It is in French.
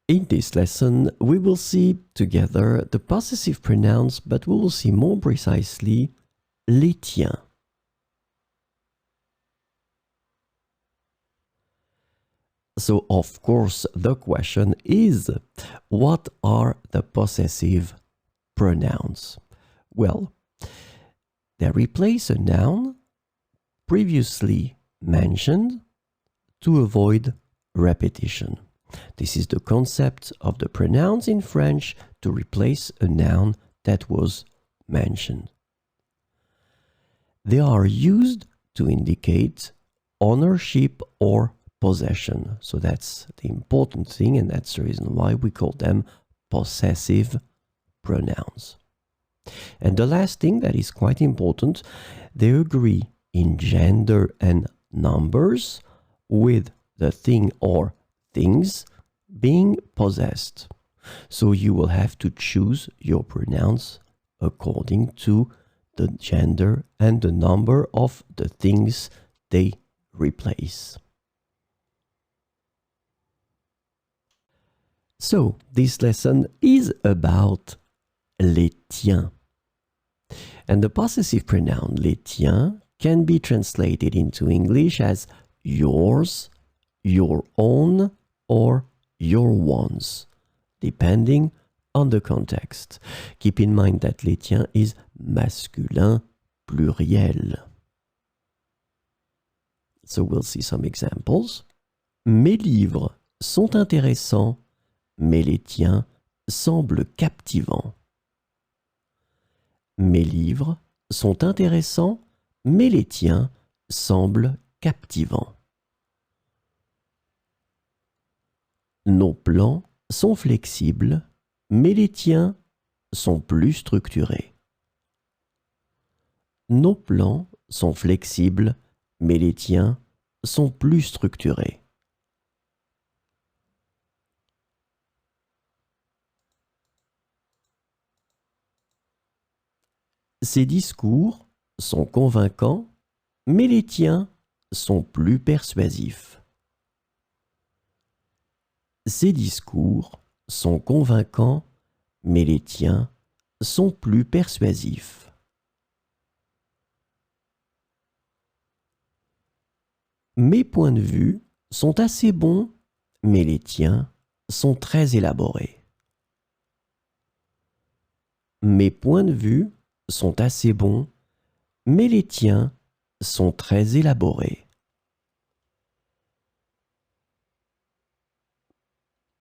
In this lesson, we will see together the possessive pronouns, but we will see more precisely les tiens. So, of course, the question is, what are the possessive pronouns? Well, they replace a noun previously mentioned to avoid repetition. This is the concept of the pronouns in French to replace a noun that was mentioned. They are used to indicate ownership or possession. So that's the important thing, and that's the reason why we call them possessive pronouns. And the last thing that is quite important, they agree in gender and numbers with the thing or things being possessed. So you will have to choose your pronouns according to the gender and the number of the things they replace. So this lesson is about les tiens. And the possessive pronoun les tiens can be translated into English as yours, your own, or your ones, depending on the context. Keep in mind that les tiens is masculin pluriel. So we'll see some examples. Mes livres sont intéressants, mais les tiens semblent captivants. Mes livres sont intéressants, mais les tiens semblent captivants. Nos plans sont flexibles, mais les tiens sont plus structurés. Nos plans sont flexibles, mais les tiens sont plus structurés. Ces discours sont convaincants, mais les tiens sont plus persuasifs. Ces discours sont convaincants, mais les tiens sont plus persuasifs. Mes points de vue sont assez bons, mais les tiens sont très élaborés. Mes points de vue sont assez bons, mais les tiens sont très élaborés.